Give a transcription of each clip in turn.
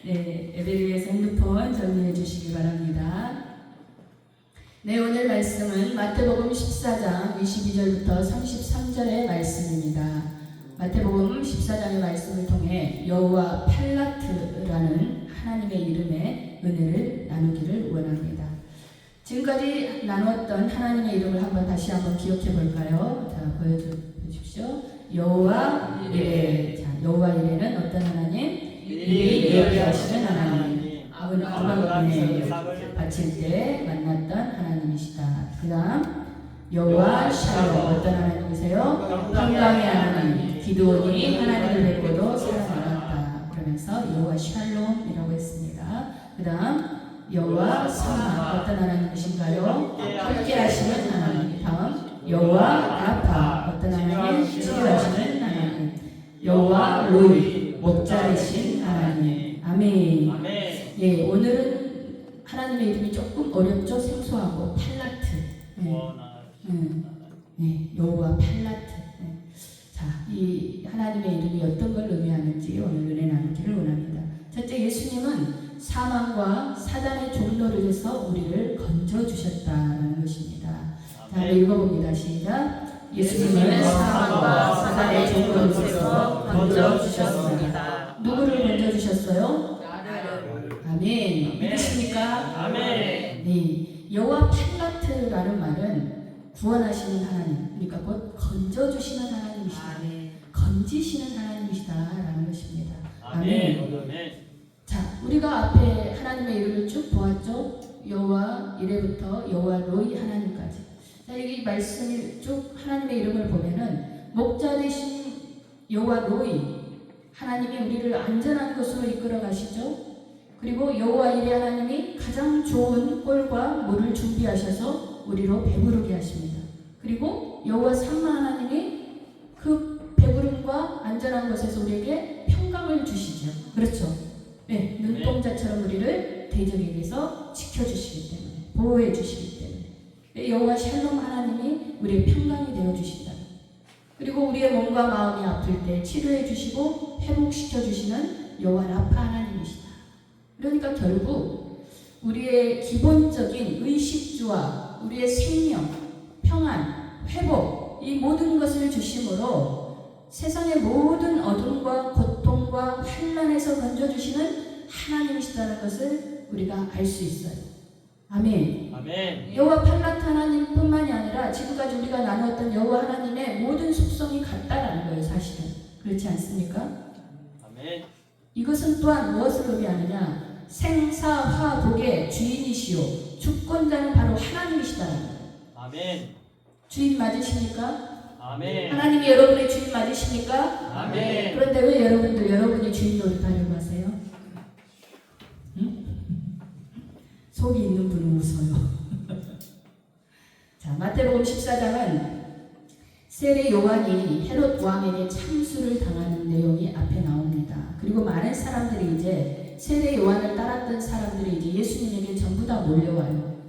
네, 예배를 위해서 핸드폰 정리해 주시기 바랍니다. 네, 오늘 말씀은 마태복음 14장 22절부터 33절의 말씀입니다. 마태복음 14장의 말씀을 통해 여호와 팔라트라는 하나님의 이름의 은혜를 나누기를 원합니다. 지금까지 나누었던 하나님의 이름을 다시 한번 기억해 볼까요? 자, 보여주십시오. 여호와 이레. 자, 여호와 이레는 어떤 하나님? 일이 예비하시는 하나님. 아브라함의 바칠 때 만났던 하나님이시다. 그 다음 여호와 샬롬. 어떤 하나님이세요? 평강의 하나님. 기드온이 하나님을 뵙고도 살아남았다. 그러면서 여호와 샬롬이라고 했습니다. 그 다음 여호와 사마. 어떤 하나님이신가요? 함께 하시는 하나님. 다음 여호와 라파. 어떤 하나님? 치료하시는 하나님. 여호와 로이. 목자이신 하나님. 아멘. 예, 오늘은 하나님의 이름이 조금 어렵죠? 생소하고 팔라트. 여호와 팔라트. 자, 이 하나님의 이름이 어떤 걸 의미하는지 오늘 은혜 나누기를 원합니다. 첫째, 예수님은 사망과 사단의 종로를 해서 우리를 건져주셨다는 것입니다. 자, 읽어봅니다. 시작. 예수님은 사망과 사단의 종로를 해서 건져주셨습니다. 누구를 건져주셨어요? 아멘. 믿으십니까? 아멘. 네. 여호와 팔라트라는 말은 구원하시는 하나님, 그러니까 곧 건져주시는 하나님이시다. 건지시는 하나님이시다라는 것입니다. 아멘. 자, 우리가 앞에 하나님의 이름을 쭉 보았죠. 여호와 이레부터 여호와 로이 하나님까지. 자, 이 말씀을 쭉 하나님의 이름을 보면은 목자 되신 여호와 로이 하나님이 우리를 안전한 곳으로 이끌어 가시죠. 그리고 여호와 이레 하나님이 가장 좋은 꼴과 물을 준비하셔서 우리로 배부르게 하십니다. 그리고 여호와 삼마 하나님이 그 배부름과 안전한 곳에서 우리에게 평강을 주시죠. 그렇죠? 네, 눈동자처럼 우리를 대적에게서 지켜주시기 때문에, 보호해 주시기 때문에 여호와 샬롬 하나님이 우리의 평강이 되어 주신다. 그리고 우리의 몸과 마음이 아플 때 치료해 주시고 회복시켜 주시는 여호와 라파 하나님이시다. 그러니까 결국 우리의 기본적인 의식주와 우리의 생명, 평안, 회복 이 모든 것을 주심으로 세상의 모든 어둠과 고통과 환난에서 건져주시는 하나님이시다는 것을 우리가 알 수 있어요. 아멘. 아멘. 여호와 팔라트 하나님뿐만이 아니라 지금까지 우리가 나누었던 여호와 하나님의 모든 속성이 같다라는 거예요. 사실은 그렇지 않습니까? 아멘. 이것은 또한 무엇을 의미하느냐? 생사화복의 주인이시오. 주권자는 바로 하나님이시다는 거예요. 아멘. 주인 맞으십니까? 아멘. 하나님이 여러분의 주인 맞으십니까? 아멘. 그런데 왜 여러분이 주인 노릇하려고 하세요? 응? 속이 있는 분은 웃어요. 자, 마태복음 14장은 세례 요한이 헤롯 왕에게 참수를 당하는 내용이 앞에 나옵니다. 그리고 많은 사람들이 이제 세례 요한을 따랐던 사람들이 이제 예수님에게 전부 다 몰려와요.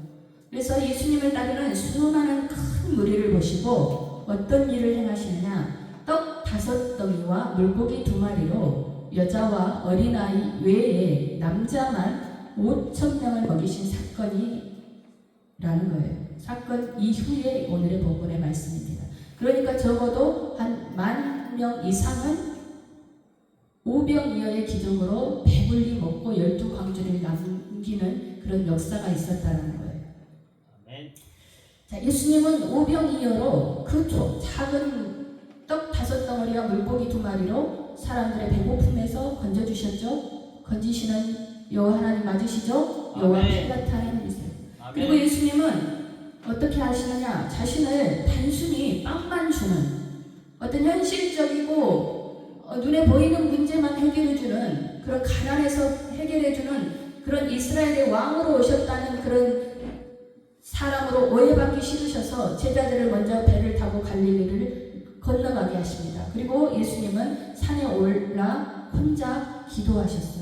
그래서 예수님을 따르는 수많은 큰 무리를 보시고 어떤 일을 행하시느냐? 떡 5덩이와 물고기 2마리로 여자와 어린아이 외에 남자만 5,000명을 먹이신 사건이라는 거예요. 사건 이후에 오늘의 본문의 말씀입니다. 그러니까 적어도 한 10,000명 이상은 오병이어의 기적으로 배불리 먹고 12광주를 남기는 그런 역사가 있었다는 거예요. 아멘. 자, 예수님은 오병이어로 그 작은 떡 5덩어리와 물고기 2마리로 사람들의 배고픔에서 건져주셨죠. 건지시는 여호와 하나님 맞으시죠? 여호와 팔라트 하나님이세요. 그리고 예수님은 어떻게 하시느냐? 자신을 단순히 빵만 주는 어떤 현실적이고 눈에 보이는 문제만 해결해주는 그런 가난에서 해결해주는 그런 이스라엘의 왕으로 오셨다는 그런 사람으로 오해받기 싫으셔서 제자들을 먼저 배를 타고 갈릴리를 건너가게 하십니다. 그리고 예수님은 산에 올라 혼자 기도하셨어요.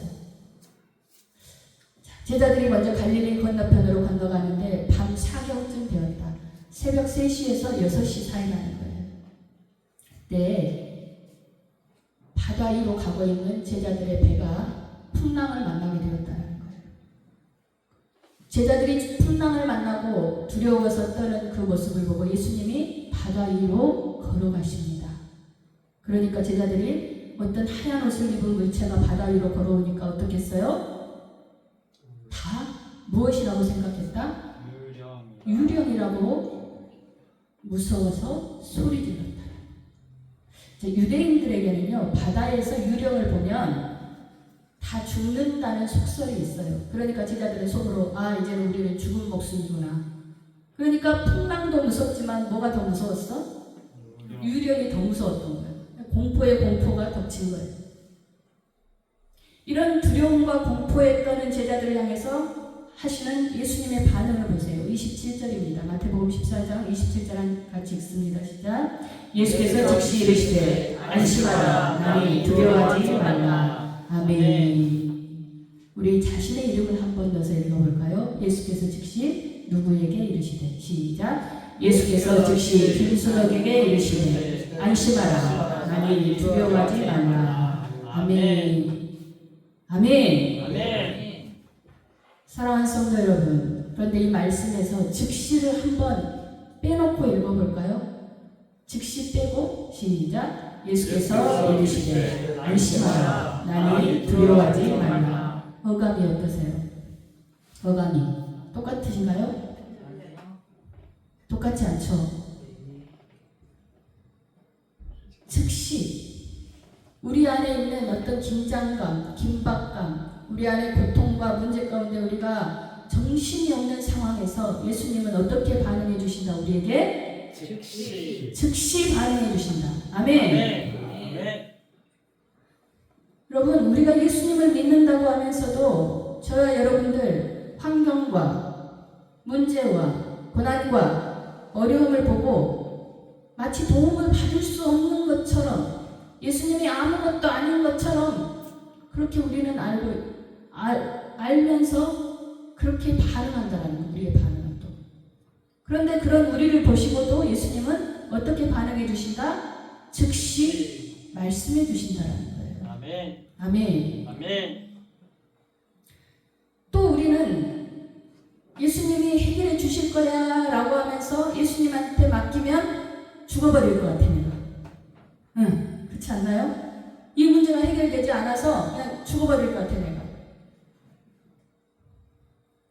제자들이 먼저 갈릴리 건너편으로 건너가는데 밤 4경쯤 되었다. 새벽 3시에서 6시 사이라는 거예요. 그때 바다 위로 가고 있는 제자들의 배가 풍랑을 만나 제자들이 풍랑을 만나고 두려워서 떠는 그 모습을 보고 예수님이 바다 위로 걸어가십니다. 그러니까 제자들이 어떤 하얀 옷을 입은 물체가 바다 위로 걸어오니까 어떻겠어요? 다 무엇이라고 생각했다? 유령이라고 무서워서 소리 질렀다. 유대인들에게는요, 바다에서 유령을 보면 다 죽는다는 속설이 있어요. 그러니까 제자들은 속으로 이제는 우리는 죽은 목숨이구나. 그러니까 풍랑도 무섭지만 뭐가 더 무서웠어? 유령이 더 무서웠던 거예요. 공포에 공포가 덮친 거예요. 이런 두려움과 공포에 떠는 제자들을 향해서 하시는 예수님의 반응을 보세요. 27절입니다. 마태복음 14장 27절 같이 읽습니다. 시작. 예수께서 즉시 이르시되 안심하라 나니 두려워하지 말라. 아멘. 우리 자신의 이름을 한 번 넣어서 읽어볼까요? 예수께서 즉시 누구에게 이르시되. 시작. 예수께서 즉시 김순옥에게 이르시되 안심하라 나니 두려워하지 말라. 아멘. 아멘. 아멘. 사랑하는 성도 여러분, 그런데 이 말씀에서 즉시를 한번 빼놓고 읽어볼까요? 즉시 빼고 시작. 예수께서 이르시되 안심하라 나니 두려워하지 말라. 어감이 어떠세요? 어감이 똑같으신가요? 똑같지 않죠? 즉시 우리 안에 있는 어떤 긴장감, 긴박감, 우리 안에 고통과 문제 가운데 우리가 정신이 없는 상황에서 예수님은 어떻게 반응해 주신다? 우리에게 즉시 반응해 주신다. 아멘. 아멘. 여러분, 우리가 예수님을 믿는다고 하면서도 저와 여러분들 환경과 문제와 고난과 어려움을 보고 마치 도움을 받을 수 없는 것처럼 예수님이 아무것도 아닌 것처럼 그렇게 우리는 알면서 그렇게 반응한다라는 거, 우리의 반응은 또. 그런데 그런 우리를 보시고도 예수님은 어떻게 반응해 주신다? 즉시 말씀해 주신다라는 거예요. 아멘. 아멘. 아멘. 또 우리는 예수님이 해결해 주실 거야 라고 하면서 예수님한테 맡기면 죽어버릴 것 같아 내가. 응, 그렇지 않나요? 이 문제가 해결되지 않아서 그냥 죽어버릴 것 같아 내가.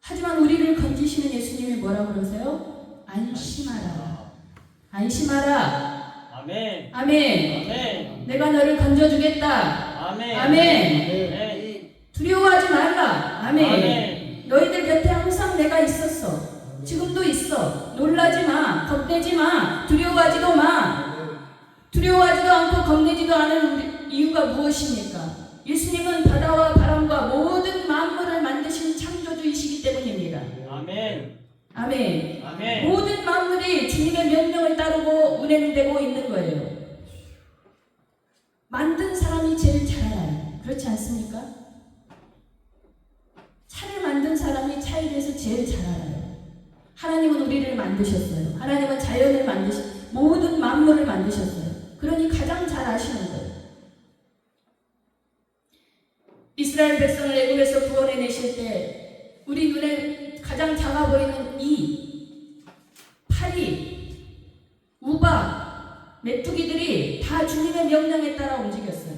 하지만 우리를 건지시는 예수님이 뭐라고 그러세요? 안심하라. 안심하라. 아멘. 아멘. 아멘. 내가 너를 건져주겠다. 아멘. 아멘. 두려워하지 말라. 아멘. 아멘. 너희들 곁에 항상 내가 있었어. 지금도 있어. 놀라지 마. 겁내지 마. 두려워하지도 마. 두려워하지도 않고 겁내지도 않은 이유가 무엇입니까? 예수님은 바다와 바람과 모든 만물을 만드신 창조주이시기 때문입니다. 아멘. 아멘. 아멘. 모든 만물이 주님의 명령을 따르고 운행되고 있는 거예요. 만든 사람이 제일 잘 알아요. 그렇지 않습니까? 차를 만든 사람이 차에 대해서 제일 잘 알아요. 하나님은 우리를 만드셨어요. 하나님은 자연을 모든 만물을 만드셨어요. 그러니 가장 잘 아시는 거예요. 이스라엘 백성을 애굽에서 구원해내실 때 우리 눈에 가장 작아 보이는 이 파리, 우박, 메뚜기들이 다 주님의 명령에 따라 움직였어요.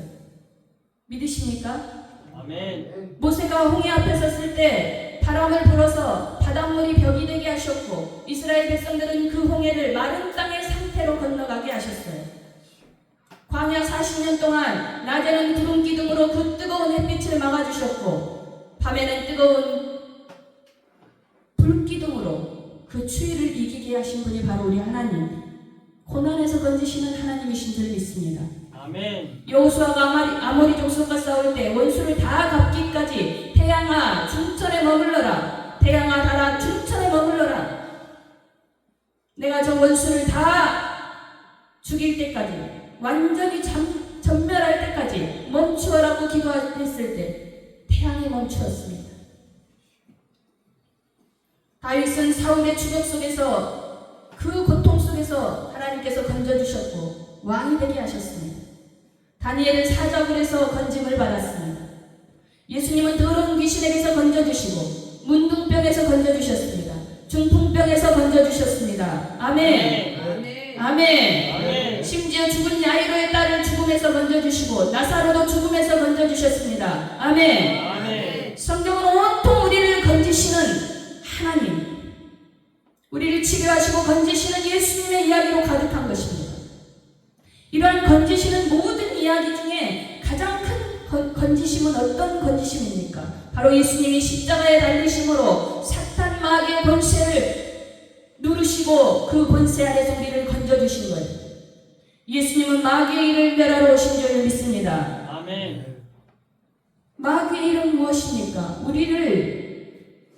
믿으십니까? 아멘. 모세가 홍해 앞에 섰을 때 바람을 불어서 바닷물이 벽이 되게 하셨고 이스라엘 백성들은 그 홍해를 마른 땅의 상태로 건너가게 하셨어요. 광야 40년 동안 낮에는 구름 기둥으로 그 뜨거운 햇빛을 막아주셨고 밤에는 뜨거운 불기둥으로 그 추위를 이기게 하신 분이 바로 우리 하나님, 고난에서 건지시는 하나님이신 줄 믿습니다. 아멘. 여호수아가 아모리 족속과 싸울 때 원수를 다 갚기까지 태양아 중천에 머물러라, 태양아 달아 중천에 머물러라, 내가 저 원수를 다 죽일 때까지 완전히 전멸할 때까지 멈추어라고 기도했을 때 태양이 멈추었습니다. 다윗은 사울의 추격 속에서 그 고통 속에서 하나님께서 건져주셨고 왕이 되게 하셨습니다. 다니엘은 사자굴에서 건짐을 받았습니다. 예수님은 더러운 귀신에게서 건져주시고 문둥병 불병에서 건져주셨습니다. 중풍병에서 건져주셨습니다. 아멘. 아멘. 아멘. 심지어 죽은 야이로의 딸을 죽음에서 건져주시고 나사로도 죽음에서 건져주셨습니다. 아멘. 아멘. 성경은 온통 우리를 건지시는 하나님, 우리를 치료하시고 건지시는 예수님의 이야기로 가득한 것입니다. 이러한 건지시는 모든 이야기 중에 가장 큰 건지심은 어떤 건지심입니까? 바로 예수님이 십자가에 달리심으로 사탄 마귀의 권세를 누르시고 그 권세 아래서 우리를 건져주신 거예요. 예수님은 마귀의 일을 멸하러 오신 줄 믿습니다. 아멘. 마귀의 일은 무엇입니까? 우리를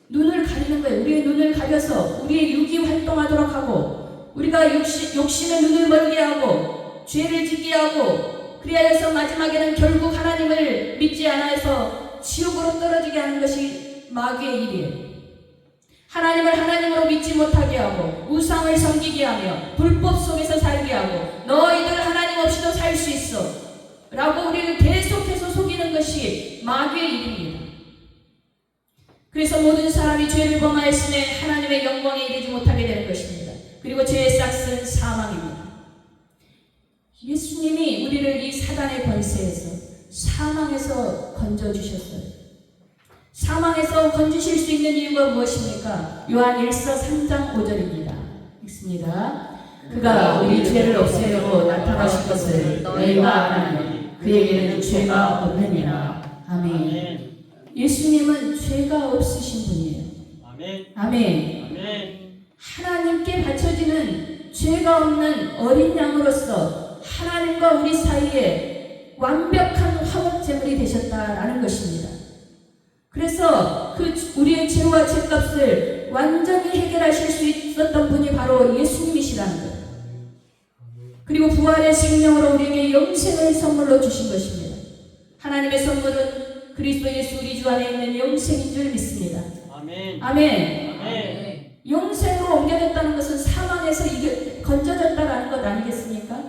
눈을 가리는 거예요. 우리의 눈을 가려서 우리의 육이 활동하도록 하고 우리가 욕심의 눈을 멀게 하고 죄를 짓게 하고 그리하여서 마지막에는 결국 하나님을 믿지 않아서 지옥으로 떨어지게 하는 것이 마귀의 일이에요. 하나님을 하나님으로 믿지 못하게 하고 우상을 섬기게 하며 불법 속에서 살게 하고 너희들 하나님 없이도 살 수 있어 라고 우리를 계속해서 속이는 것이 마귀의 일입니다. 그래서 모든 사람이 죄를 범하였음에 하나님의 영광에 이르지 못하게 되는 것입니다. 그리고 죄의 싹은 사망입니다. 예수님이 우리를 이 사단의 권세에서 사망에서 건져주셨어요. 사망에서 건지실 수 있는 이유가 무엇입니까? 요한 1서 3장 5절입니다. 읽습니다. 그가 우리 죄를 없애려고 나타나신 것을 너희가 아나니 그에게는 죄가 없느니라. 아멘. 예수님은 죄가 없으신 분이에요. 아멘. 아멘. 아멘. 하나님께 바쳐지는 죄가 없는 어린 양으로서 하나님과 우리 사이에 완벽한 화목제물이 되셨다라는 것입니다. 그래서 그 우리의 죄와 죄값을 완전히 해결하실 수 있었던 분이 바로 예수님이시라는 거예요. 그리고 부활의 생명으로 우리에게 영생을 선물로 주신 것입니다. 하나님의 선물은 그리스도 예수 우리 주 안에 있는 영생인 줄 믿습니다. 아멘. 아멘. 아멘. 영생으로 옮겨졌다는 것은 사망에서 건져졌다라는 것 아니겠습니까?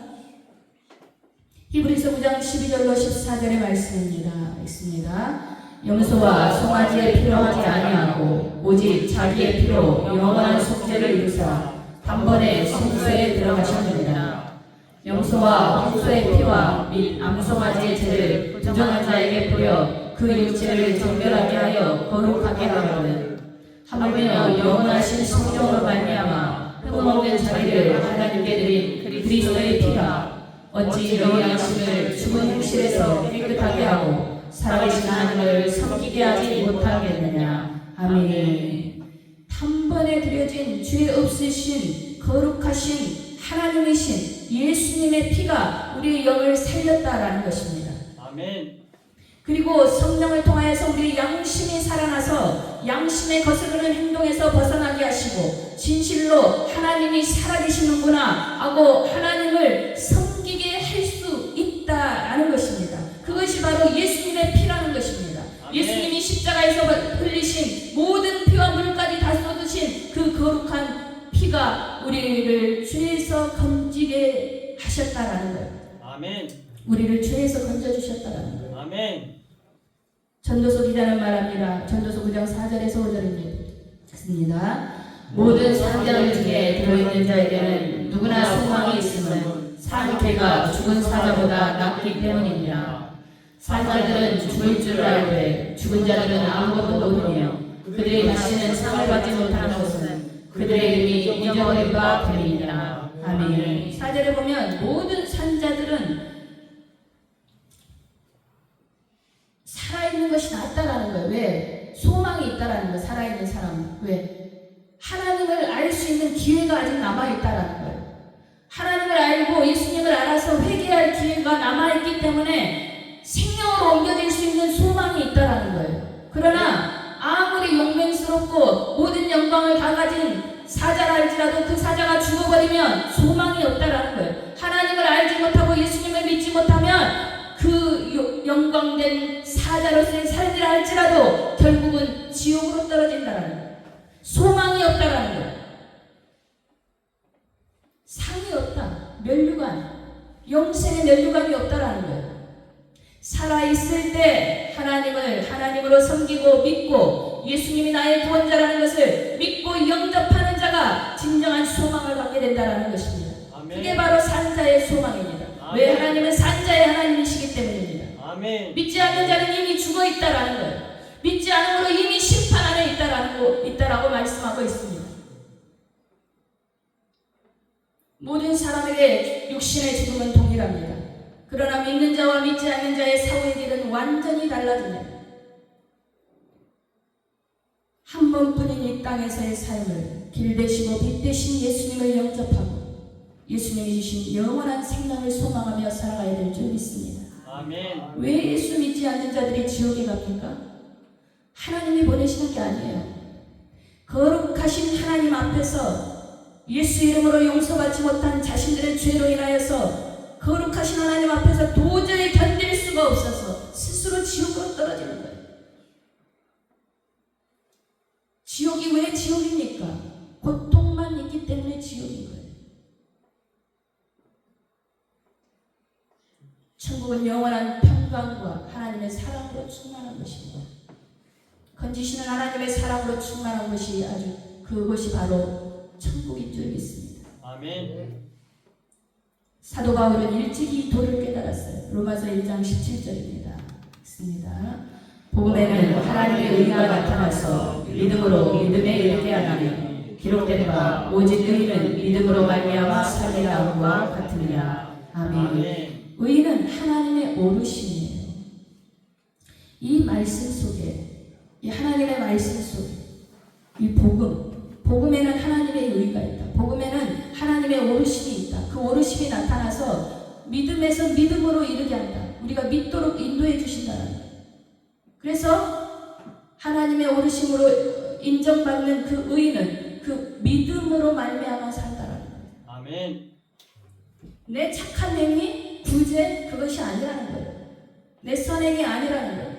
히브리서 9장 12절로 14절의 말씀입니다. 있습니다. 염소와 송아지의 피로 하지 아니하고 오직 자기의 피로 영원한 속죄를 이루사 단번에 성소에 들어가셨느니라. 염소와 홍소의 피와 및 암송아지의 죄를 부정한 자에게 뿌려 그 육체를 정결하게 하여 거룩하게 하거든. 하물며 영원하신 성령으로 말미암아 흠없는 자기를 하나님께 드린 그리스도의 피가 어찌 너희 양심을 죽은 행실에서 깨끗하게 하고 살아계신 하나님을 섬기게 하지 못하겠느냐. 아멘. 단번에 드려진 죄 없으신 거룩하신 하나님이신 예수님의 피가 우리의 영을 살렸다라는 것입니다. 아멘. 그리고 성령을 통하여서 우리의 양심이 살아나서 양심의 거스르는 행동에서 벗어나게 하시고 진실로 하나님이 살아계시는구나 하고 하나님을 섬기게 할 수 있다라는 것입니다. 그것이 바로 예수님의 피라는 것입니다. 아멘. 예수님이 십자가에서 흘리신 모든 피와 물까지 다 쏟으신 그 거룩한 피가 우리를 죄에서 건지게 하셨다라는 거예요. 아멘. 우리를 죄에서 건져주셨다라는 거예요. 아멘. 전도서 기자는 말합니다. 전도서 9장 4절에서 5절입니다. 모든 사자들 중에 들어있는 자에게는 누구나 소망이 있음은 사육회가 죽은 사자보다 낫기 때문이니라. 사자들은 죽을 줄 알되 죽은 자들은 아무것도 모르며 그들이 다시는 상을 받지 못하는 것은 그들의 이름이 잊어버린 바 됨이니라. 아멘. 사절에 보면 모든 산자들은 살아있는 것이 낫다라는 거예요. 왜? 소망이 있다라는 거예요. 살아있는 사람은. 왜? 하나님을 알 수 있는 기회가 아직 남아있다라는 거예요. 하나님을 알고 예수님을 알아서 회개할 기회가 남아있기 때문에 생명으로 옮겨질 수 있는 소망이 있다라는 거예요. 그러나 아무리 용맹스럽고 모든 영광을 다 가진 사자라 할지라도 그 사자가 죽어버리면 소망이 없다라는 거예요. 하나님을 알지 못하고 예수님을 믿지 못하면 그 영광된 사자로서의 살리라 할지라도 결국은 지옥으로 떨어진다라는 거예요. 소망이 없다라는 거예요. 상이 없다. 면류관. 영생의 면류관이 없다라는 거예요. 살아있을 때 하나님을 하나님으로 섬기고 믿고 예수님이 나의 구원자라는 것을 믿고 영접하는 자가 진정한 소망을 갖게 된다는 것입니다. 아멘. 그게 바로 산자의 소망입니다. 아멘. 왜? 하나님은 산자의 하나님이시기 때문입니다. 아멘. 믿지 않는 자는 이미 죽어 있다라는 거예요. 믿지 않음으로 이미 심판 안에 있다라고 말씀하고 있습니다. 모든 사람에게 육신의 죽음은 동일합니다. 그러나 믿는 자와 믿지 않는 자의 사후의 길은 완전히 달라집니다. 한 번뿐인 이 땅에서의 삶을 길 되시고 빛 되신 예수님을 영접하고 예수님이 주신 영원한 생명을 소망하며 살아가야 될 줄 믿습니다. 아멘. 왜 예수 믿지 않는 자들이 지옥에 갑니까? 하나님이 보내시는 게 아니에요. 거룩하신 하나님 앞에서 예수 이름으로 용서받지 못한 자신들의 죄로 인하여서 거룩하신 하나님 앞에서 도저히 견딜 수가 없어서 스스로 지옥으로 떨어지는 거예요. 지옥이 왜 지옥입니까? 고통만 있기 때문에 지옥인 거예요. 천국은 영원한 평강과 하나님의 사랑으로 충만한 것입니다. 건지시는 하나님의 사랑으로 충만한 것이 아주 그것이 바로 천국인 줄 믿습니다. 아멘. 사도 바울은 일찍이 도를 깨달았어요. 로마서 1장 17절입니다. 있습니다. 복음에는 하나님의 의가 나타나서 믿음으로 믿음에 이르게 하나니 기록된 바 오직 의인은 믿음으로 말미암아 살게 나옴과 같으니라. 아멘. 의인은 하나님의 오르심이에요. 이 말씀 속에, 이 하나님의 말씀 속에, 이 복음에는 하나님의 의가 있다. 복음에는 하나님의 오르심이 있다. 그 오르심이 나타나서 믿음에서 믿음으로 이르게 한다. 우리가 믿도록 인도해 주신다는 거예요. 그래서 하나님의 오르심으로 인정받는 그 의인은 그 믿음으로 말미암아 산다라는 거예요. 아멘. 내 착한 행위, 구제 그것이 아니라는 거예요. 내 선행이 아니라는 거예요.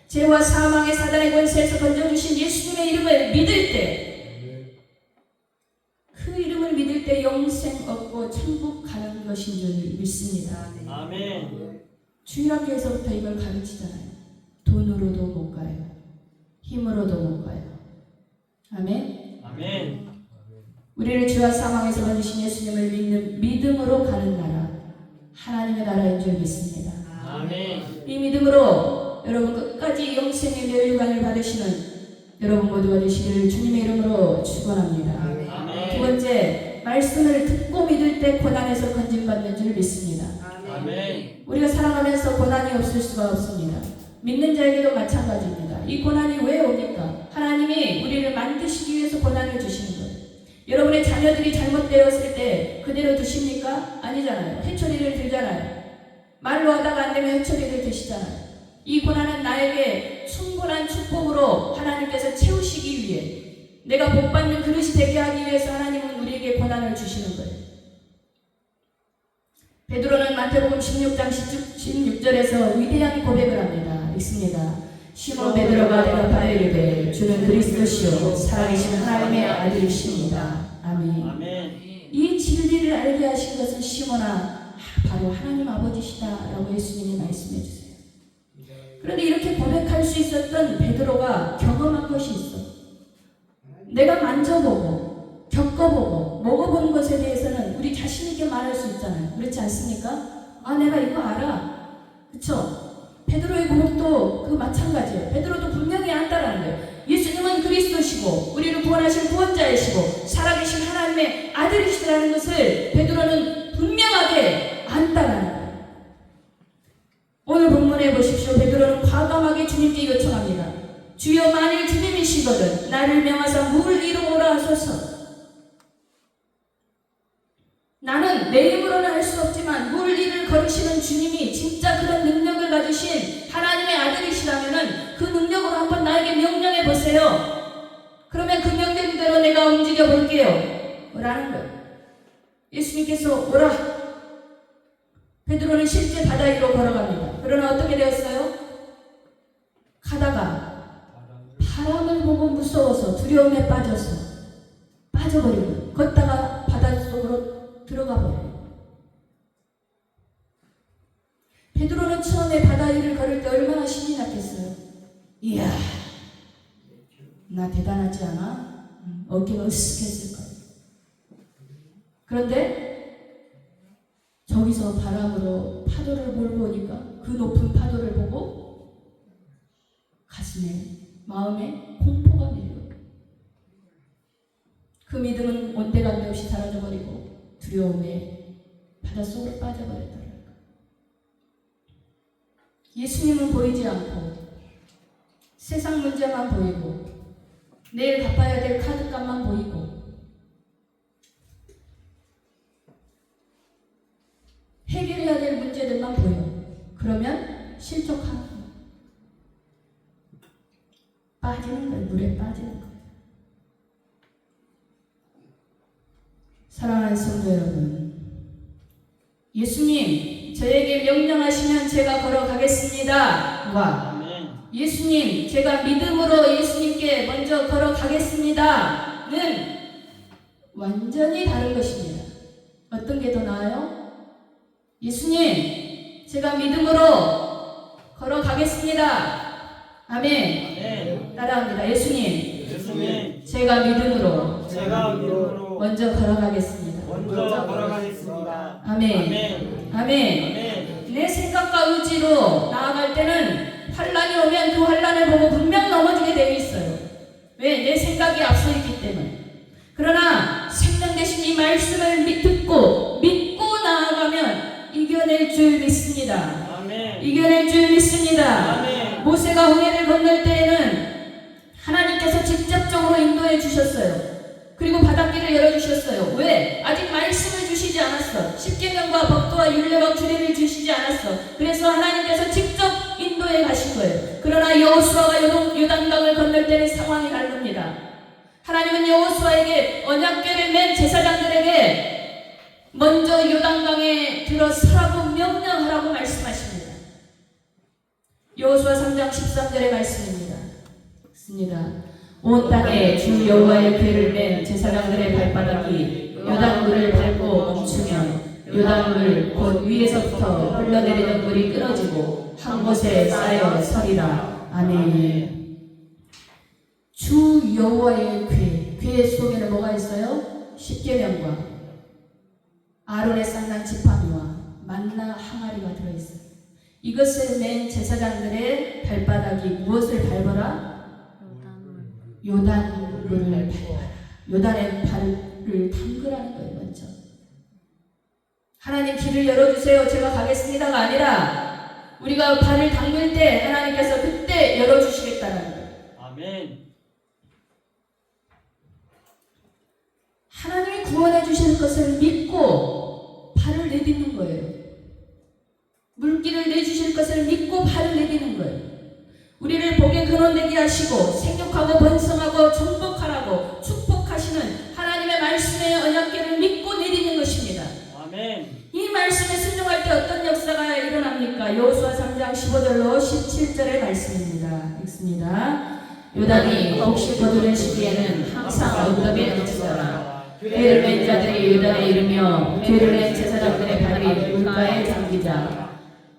죄와 사망의 사단의 권세에서 건져주신 예수님의 이름을 믿을 때, 그 이름을 믿을 때 영생 얻고 천국 가는 것인 줄 믿습니다. 아멘. 주일학교에서부터 이걸 가르치잖아요. 돈으로도 못 가요. 힘으로도 못 가요. 아멘. 아멘. 우리를 죄와 사망에서 건지신 예수님을 믿는 믿음으로 가는 나라, 하나님의 나라인 줄 믿습니다. 아멘. 이 믿음으로 여러분 끝까지 영생의 멸류관을 받으시는 여러분 모두가 되시기를 주님의 이름으로 축원합니다. 아멘. 두 번째, 말씀을 듣고 믿을 때 고난에서 건진받는 줄 믿습니다. 아멘. 우리가 살아가면서 고난이 없을 수가 없습니다. 믿는 자에게도 마찬가지입니다. 이 고난이 왜 옵니까? 하나님이 우리를 만드시기 위해서 고난을 주시는 거예요. 여러분의 자녀들이 잘못되었을 때 그대로 두십니까? 아니잖아요. 회초리를 들잖아요. 말로 하다가 안 되면 회초리를 드시잖아요. 이 고난은 나에게 충분한 축복으로 하나님께서 채우시기 위해, 내가 복받는 그릇이 되게 하기 위해서 하나님은 우리에게 고난을 주시는 거예요. 베드로는 마태복음 16장 16절에서 위대한 고백을 합니다. 읽습니다. 시몬 베드로가 대답하여 이르되 주는 그리스도시요 살아계신 하나님의 아들이십니다. 아멘. 아멘. 이 진리를 알게 하신 것은 시몬아 바로 하나님 아버지시다라고 예수님이 말씀해 주세요. 그런데 이렇게 고백할 수 있었던 베드로가 경험한 것이 있어. 내가 만져보고 겪어보고 먹어본 것에 대해서는 우리 자신 있게 말할 수 있잖아요. 그렇지 않습니까? 아, 내가 이거 알아. 그쵸? 베드로의 고백도 그 마찬가지예요. 베드로도 분명히 안다라는 거예요. 예수님은 그리스도시고 우리를 구원하신 구원자이시고 살아계신 하나님의 아들이시라는 것을 베드로는 분명하게 안다라는 거예요. 오늘 본문에 보십시오. 베드로는 과감하게 주님께 요청합니다. 주여 만일 주님이시거든 나를 명하사 물 위로 오라 하소서. 나는 내 힘으로는 할 수 없지만 물 위를 걸으시는 주님이 진짜 그런 능력을 가지신 하나님의 아들이시라면 그 능력으로 한번 나에게 명령해 보세요. 그러면 그 명령대로 내가 움직여 볼게요 라는 거예요. 예수님께서 오라. 베드로는 실제 바다 위로 걸어갑니다. 그러나 어떻게 되었어요? 가다가 바람을 보고 무서워서 두려움에 빠져버리고 걷다가 바닷속으로 들어가 버려요. 베드로는 처음에 바다 위를 이야, 나 대단하지 않아? 어깨가 으쓱했을 거예요. 그런데 저기서 바람으로 파도를 몰보니까 그 높은 파도를 보고 가슴에, 마음에 공포가 밀려요. 그 믿음은 온데간데 없이 사라져버리고 두려움에 바닷속으로 빠져버렸다. 예수님은 보이지 않고 세상 문제만 보이고 내일 갚아야 될 카드값만 보이고 해결해야 될 문제들만 보여. 그러면 실족하는 거예요. 빠지는 거예요. 물에 빠지는 거예요. 사랑하는 성도 여러분, 예수님 저에게 명령하시면 제가 걸어가겠습니다 와 예수님 제가 믿음으로 예수님께 먼저 걸어가겠습니다는 완전히 다른 것입니다. 어떤 게 더 나아요? 예수님 제가 믿음으로 걸어가겠습니다. 아멘. 따라합니다. 예수님 제가 믿음으로 먼저 걸어가겠습니다. 아멘. 아멘. 내 생각과 의지로 나아갈 때는 환란이 오면 그 환란을 보고 분명 넘어지게 되어 있어요. 왜? 내 생각이 앞서 있기 때문에. 그러나 생명 되신 이 말씀을 듣고 믿고 나아가면 이겨낼 줄 믿습니다. 아멘. 이겨낼 줄 믿습니다. 아멘. 모세가 홍해를 건널 때에는 하나님께서 직접적으로 인도해 주셨어요. 그리고 바닷길을 열어주셨어요. 왜? 아직 말씀을 주시지 않았어. 십계명과 법도와 율례와 규례를 주시지 않았어. 그래서 하나님께서 직접 인도해 가신 거예요. 그러나 여호수아가 요단강을 건널 때는 상황이 다릅니다. 하나님은 여호수아에게 언약궤를 맨 제사장들에게 먼저 요단강에 들어서라고 명령하라고 말씀하십니다. 여호수아 3장 13절의 말씀입니다. 습니다. 온 땅에 주 여호와의 궤를 맨 제사장들의 발바닥이 요단물을 밟고 멈추면 요단물 곧 위에서부터 흘러내리는 물이 끊어지고 한 곳에 쌓여 서리라. 아멘. 주 여호와의 궤 속에는 뭐가 있어요? 십계명과 아론의 쌍난 지팡이와 만나 항아리가 들어있어요. 이것을 맨 제사장들의 발바닥이 무엇을 밟아라? 요단물을 밟아라. 요단의 발을 담그라는 거예요. 먼저 하나님 길을 열어주세요 제가 가겠습니다가 아니라 우리가 발을 담글 때 하나님께서 그때 열어주시겠다는 거예요. 아멘. 하나님이 구원해 주실 것을 믿고 발을 내딛는 거예요. 물길을 내주실 것을 믿고 발을 내딛는 거예요. 우리를 복의 근원되게 하시고 생육하고 번성하고 정복하라고 축복하시는 하나님의 말씀의 언약궤를 믿고 내딛는 것입니다. 아멘. 이 말씀에 순종할 때 어떤 역사가 일어납니까? 여호수아 3장 15절로 17절의 말씀입니다. 읽습니다. 요단이 혹시 거두는 시기에는 항상 언덕에 넘치더라. 궤를 맨 자들이 요단에 이르며 궤를 맨 제사장들의 발이 물가에 잠기자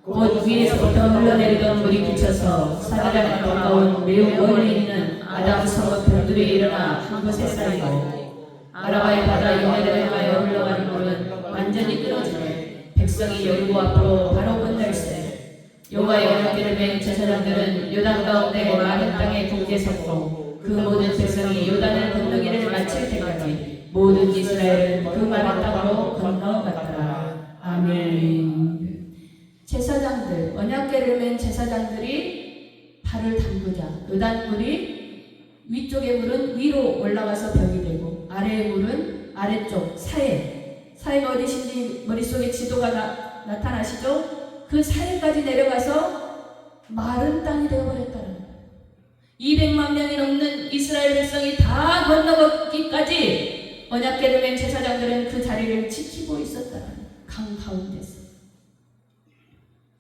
곧 위에서부터 흘러내리던 물이 그쳐서 사내랑 가까운 매우 멀리 있는 아담 성읍 벽들이 일어나 한 곳에 쌓이고 아라바의 바다 영해를 향하여 흘러가는 물은 완전히 끊어지네 백성이 여리고 앞으로 바로 건널세 여호와의 언약궤를 맨 제사장들은 요단 가운데 마른 땅에 굳게 섰고 그 모든 백성이 요단을 건너기를 마칠 때까지 모든 이스라엘은 그 마른 땅으로 건너갔더라. 아멘. 제사장들, 언약궤를 맨 제사장들이 발을 담그자 요단물이 위쪽의 물은 위로 올라가서 벽이 되고 아래의 물은 아래쪽 사해가 어디신지 머릿속에 지도가 나타나시죠? 그 사해까지 내려가서 마른 땅이 되어버렸다는 거예요. 200만 명이 넘는 이스라엘 백성이 다 건너가기까지 언약궤를 맨 제사장들은 그 자리를 지키고 있었다는 거예요. 강 가운데서.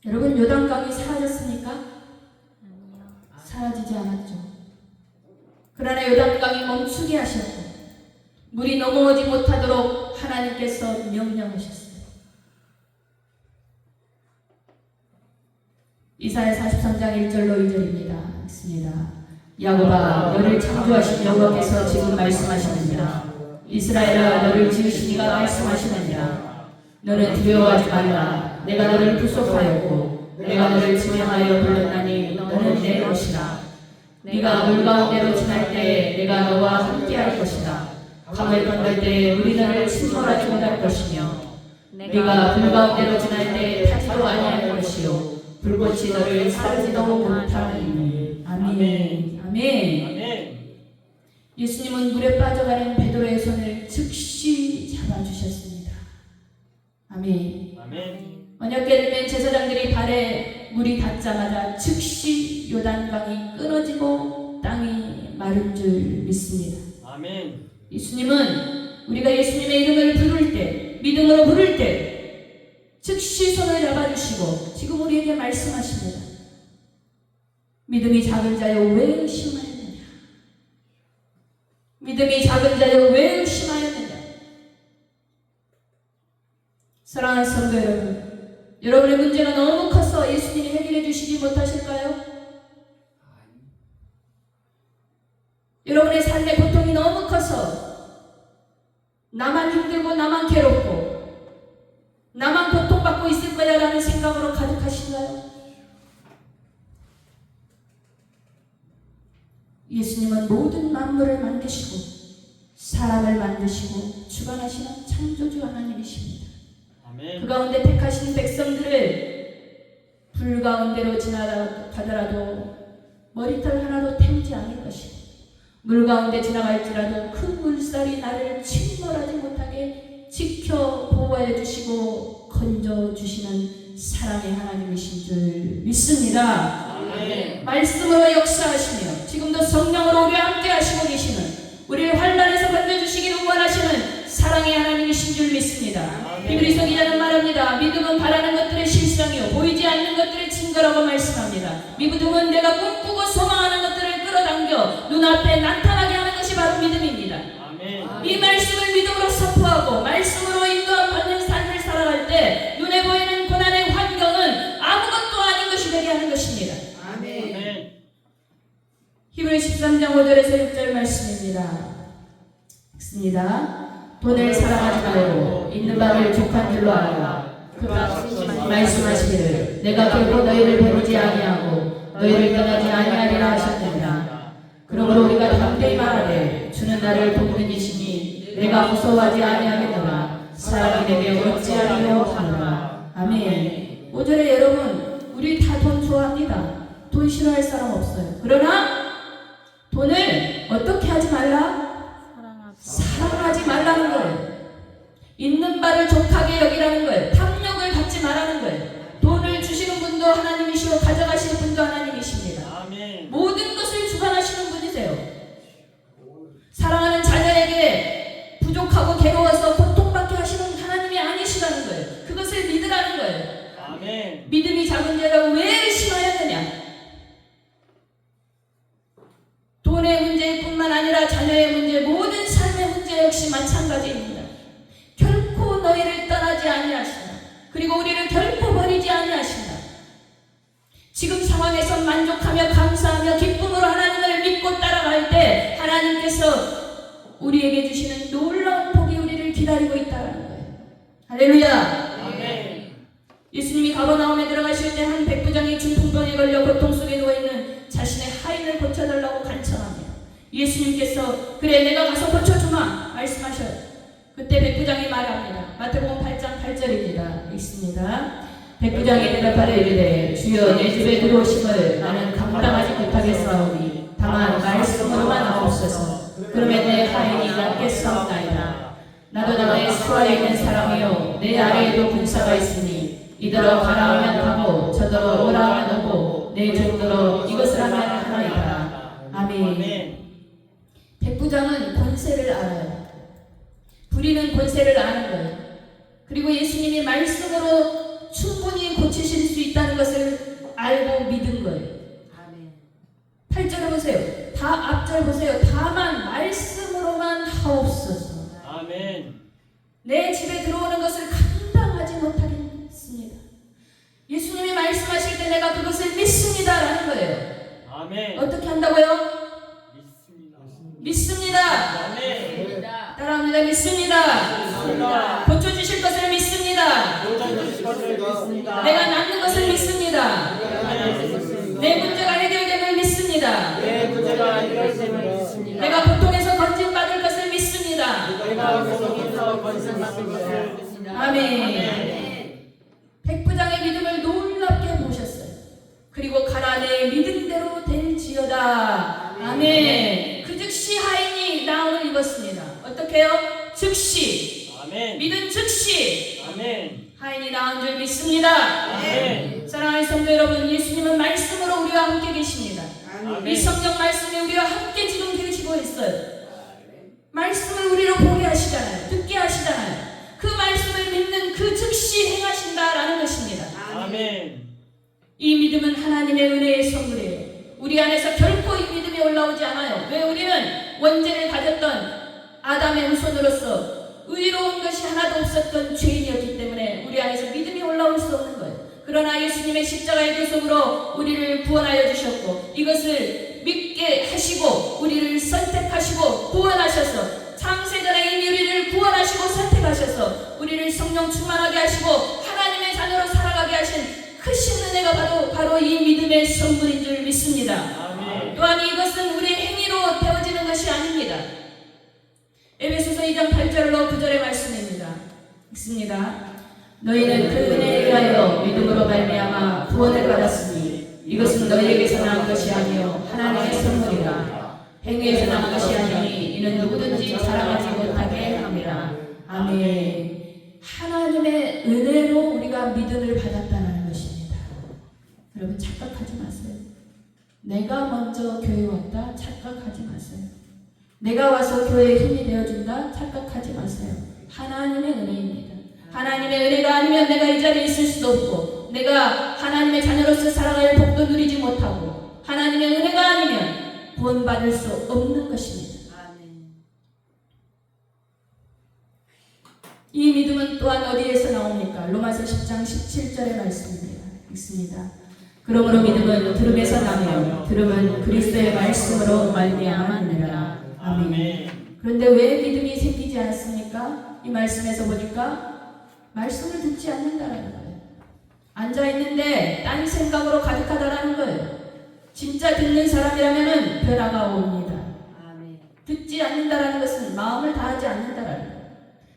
여러분 요단강이 사라졌습니까? 사라지지 않았죠. 그러나 요단강이 멈추게 하셨고 물이 넘어오지 못하도록 하나님께서 명령하셨어요. 이사야 43장 1절로 2절입니다. 있습니다. 야곱아 너를 창조하신 여호와께서 지금 말씀하시느니라. 이스라엘아 너를 지으신 이가 말씀하시느니라. 너는 두려워하지 말라. 내가 너를 구속하였고 내가 너를 지명하여 불렀나니 너는 내 것이라. 네가 물 가운데로 지날 때에 내가 너와 함께할 것이다. 강을 건널 때에 물이 너를 침몰하지 못할 것이며 네가 불 가운데로 지날 때에 타지도 아니할 것이요 불꽃이 너를 사르지도 못하리니. 아멘. 아멘. 아멘. 예수님은 물에 빠져가는 베드로의 손을 즉시 잡아주셨습니다. 아멘. 아멘. 언약궤 제사장들이 발에 물이 닿자마자 즉시 요단강이 끊어지고 땅이 마른 줄 믿습니다. 아멘. 예수님은 우리가 예수님의 이름을 부를 때, 믿음으로 부를 때 즉시 손을 잡아주시고 지금 우리에게 말씀하십니다. 믿음이 작은 자여 왜 의심하였느냐? 믿음이 작은 자여 왜 의심하였느냐? 사랑하는 성도 여러분, 여러분의 문제가 너무 커서 예수님이 해결해 주시지 못하실까요? 여러분의 삶의 고통이 너무 커서 나만 힘들고 나만 괴롭고 나만 고통받고 있을 거야 라는 생각으로 가득하신가요? 예수님은 모든 만물을 만드시고 사람을 만드시고 주관하시는 창조주 하나님이십니다. 아멘. 그 가운데 택하신 백성들을 불 가운데로 지나가더라도 머리털 하나도 태우지 않을 것이고 물 가운데 지나갈지라도 그 물살이 나를 침몰하지 못하게 지켜 보호해 주시고 건져 주시는 사랑의 하나님이신 줄 믿습니다. 아멘. 말씀으로 역사하시며 지금도 성령으로 우리와 함께 하시고 계시는 우리를 환난에서 건져주시기를 원하시는 사랑의 하나님이신 줄 믿습니다. 히브리서 기자는 말합니다. 믿음은 바라는 것들의 실상이요 보이지 않는 것들의 증거라고 말씀합니다. 믿음은 내가 꿈꾸고 소망하는 것들을 끌어당겨 눈앞에 나타나게 하는 것이 바로 믿음입니다. 아멘. 이 말씀을 믿음으로 선포하고 말씀으로 인도받는 삶을 살아갈 때 눈에 보이는 고난의 환경은 아무것도 아닌 것이 되게 하는 것입니다. 아멘. 히브리 13장 5절에서 6절 말씀입니다. 읽습니다. 돈을 사랑하지 말고 있는 바를 족한 줄로 알라. 그가 말씀하시기를 내가 결코 너희를 버리지 아니하고 너희를 떠나지 아니하리라 하셨느니라. 그러므로 우리가 담대히 말하되 주는 나를 돕는 이시니 내가 무서워하지 아니하겠노라. 사람이 내게 어찌하리요 하노라. 아멘. 5절에 여러분 우리 다 돈 좋아합니다. 돈 싫어할 사람 없어요. 그러나 돈을 어떻게 하지 말라? 사랑하지 말라는 거예요. 있는 바를 족하게 여기라는 거예요. 탐욕을 갖지 말라는 거예요. 돈을 주시는 분도 하나님이시고 가져가시는 분도 하나님이십니다. 아멘. 모든 것을 주관하시는 분이세요. 사랑하는 자녀에게 부족하고 괴로워서 고통받게 하시는 하나님이 아니시라는 거예요. 그것을 믿으라는 거예요. 아멘. 믿음이 작은 자가 왜 의심하였느냐? 돈의 문제뿐만 아니라 자녀의 문제, 모든 삶의 문제 역시 마찬가지입니다. 결코 너희를 떠나지 아니하신다. 그리고 우리를 결코 버리지 아니하신다. 지금 상황에서 만족하며 감사하며 기쁨으로 하나님을 믿고 따라갈 때 하나님께서 우리에게 주시는 놀라운 복이 우리를 기다리고 있다는 거예요. 할렐루야. 아멘. 예수님이 가버나움에 들어가실 때 한 백부장이 중풍병에 걸려 고통 속에 누워있는 자신의 하인을 고쳐달라고 간청합니다. 예수님께서 그래 내가 가서 고쳐주마 말씀하셔요. 그때 백부장이 말합니다. 마태복음 8장 8절입니다. 읽습니다. 백부장이 대답하되 이르되 주여 내 집에 들어오심을 나는 감당하지 못하겠사오니 다만 말씀으로만 하옵소서. 그러면 내 하인이 낫겠사옵나이다. 나도 나의 수하에 있는 사람이요 내 아래에도 군사가 있으니 이더러 가라 하면 가고 저더러 오라 하면 오고 내 종더러 이것을 하면 하나이다. 아멘. 백부장은 권세를 알아요. 부리는 권세를 아는 거예요. 그리고 예수님이 말씀으로 충분히 고치실 수 있다는 것을 알고 믿은 거예요. 8절 보세요. 다 앞절 보세요. 다만 말씀으로만 하옵소서. 아멘. 내 집에 들어오는 것을 감당하지 못하겠습니다. 예수님이 말씀하실 때 내가 그것을 믿습니다라는 거예요. 아멘. 어떻게 한다고요? 믿습니다. 믿습니다. 아멘. 따라합니다. 믿습니다. 믿습니다. 고쳐주실 것을 믿습니다. 도전주실 것을 믿습니다. 내가 낫는 것을 믿습니다. 내 문제가 해결됨을 믿습니다. 내 문제가 해결됨을 믿습니다. 내가 고통에서 건진받을 것을 믿습니다. 내가 고통에서 건설받을 것을 믿습니다. 아멘. 백부장의 믿음을 놀랍게 보셨어요. 그리고 가라네 믿음대로 될지어다. 아멘. 그 즉시 하인이 나음을 입었습니다. 어떻게요? 즉시. 아멘. 믿은 즉시 아멘. 하인이 나은 줄 믿습니다. 아멘. 사랑하는 성도 여러분, 예수님은 말씀으로 우리와 함께 계십니다. 이 아멘. 성경 말씀이 우리와 함께 지금 계시고 있어요. 말씀을 우리로 보게 하시잖아요. 듣게 하시잖아요. 그 말씀을 믿는 그 즉시 행하신다라는 것입니다. 아멘. 이 믿음은 하나님의 은혜의 선물이에요. 우리 안에서 결코 이 믿음이 올라오지 않아요. 왜? 우리는 원죄를 가졌던 아담의 후손으로서 의로운 것이 하나도 없었던 죄인이었기 때문에 우리 안에서 믿음이 올라올 수 없는 거예요. 그러나 예수님의 십자가의 대속으로 우리를 구원하여 주셨고 이것을 믿게 하시고 우리를 선택하시고 구원하셔서 창세전에 이미 우리를 구원하시고 선택하셔서 우리를 성령 충만하게 하시고 하나님의 자녀로 살아가게 하신 크신 은혜가 바로 이 믿음의 선물인 줄 믿습니다. 아멘. 또한 이것은 우리의 행위로 되어지는 것이 아닙니다. 에베소서 2장 8절로 9절의 말씀입니다. 읽습니다. 너희는 그 은혜에 의하여 믿음으로 말미암아 구원을 받았으니 이것은 너희에게서 나온 것이 아니요 하나님의 선물이라. 행위에서 나온 것이 아니니 이는 누구든지 자랑하지 못하게 함이라. 아멘. 하나님의 은혜로 우리가 믿음을 받았다는 것입니다. 여러분 착각하지 마세요. 내가 먼저 교회 왔다 착각하지 마세요. 내가 와서 교회에 힘이 되어준다 착각하지 마세요. 하나님의 은혜입니다. 하나님의 은혜가 아니면 내가 이 자리에 있을 수도 없고 내가 하나님의 자녀로서 살아갈 복도 누리지 못하고 하나님의 은혜가 아니면 구원받을 수 없는 것입니다. 이 믿음은 또한 어디에서 나옵니까? 로마서 10장 17절의 말씀입니다. 읽습니다. 그러므로 믿음은 들음에서 나며 들음은 그리스도의 말씀으로 말미암았느니라. 아멘. 그런데 왜 믿음이 생기지 않습니까? 이 말씀에서 보니까 말씀을 듣지 않는다라는 거예요. 앉아있는데 딴 생각으로 가득하다라는 거예요. 진짜 듣는 사람이라면 변화가 옵니다. 듣지 않는다라는 것은 마음을 다하지 않는다라는 거예요.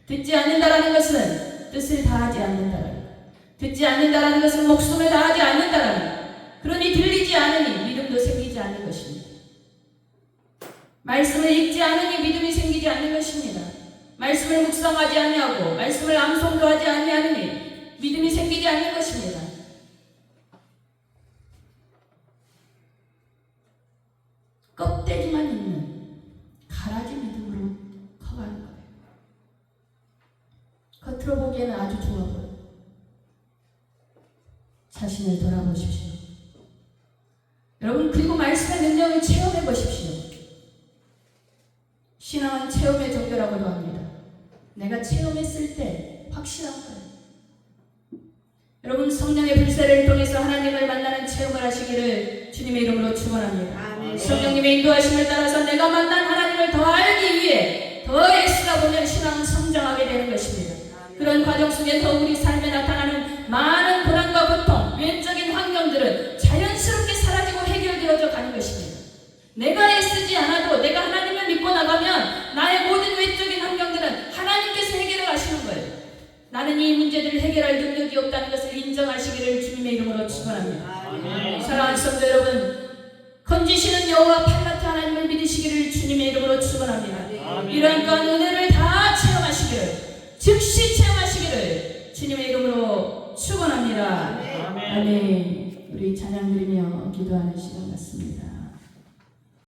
듣지 않는다라는 것은 뜻을 다하지 않는다라는 거예요. 듣지 않는다라는 것은 목숨을 다하지 않는다라는 거예요. 그러니 들리지 않으니 믿음도 생기지 않는 것입니다. 말씀을 읽지 않으니 믿음이 생기지 않는 것입니다. 말씀을 묵상하지 아니하고 말씀을 암송도 하지 아니하니 믿음이 생기지 않는 것입니다. 껍데기만 있는 가라지 믿음으로 커가는 거예요. 겉으로 보기에는 아주 좋아 보여요. 자신을 돌아보십시오. 여러분 그리고 말씀의 능력을 체험해 보십시오. 신앙은 체험의 종교라고도 합니다. 내가 체험했을 때 확실한 거예요. 여러분 성령의 불세를 통해서 하나님을 만나는 체험을 하시기를 주님의 이름으로 축원합니다. 성령님의 인도하심을 따라서 내가 만난 하나님을 더 알기 위해 더 애쓰다 보면 신앙은 성장하게 되는 것입니다. 그런 과정 속에서 우리 삶에 나타나는 많은 고난과 고통, 외적인 환경들은 자연스럽게 사라지고 해결되어져 가는 것입니다. 내가 애쓰지 않아도 내가 하나님을 믿고 나가면 나의 모든 외적인 환경들은 하나님께서 해결을 하시는 거예요. 나는 이 문제들을 해결할 능력이 없다는 것을 인정하시기를 주님의 이름으로 축원합니다. 사랑하는 성도 여러분, 건지시는 여호와 팔라트 하나님을 믿으시기를 주님의 이름으로 축원합니다. 이러한 건 은혜를 다 체험하시기를, 즉시 체험하시기를 주님의 이름으로 축원합니다. 아멘. 우리 찬양 드리며 기도하는 시간 같습니다.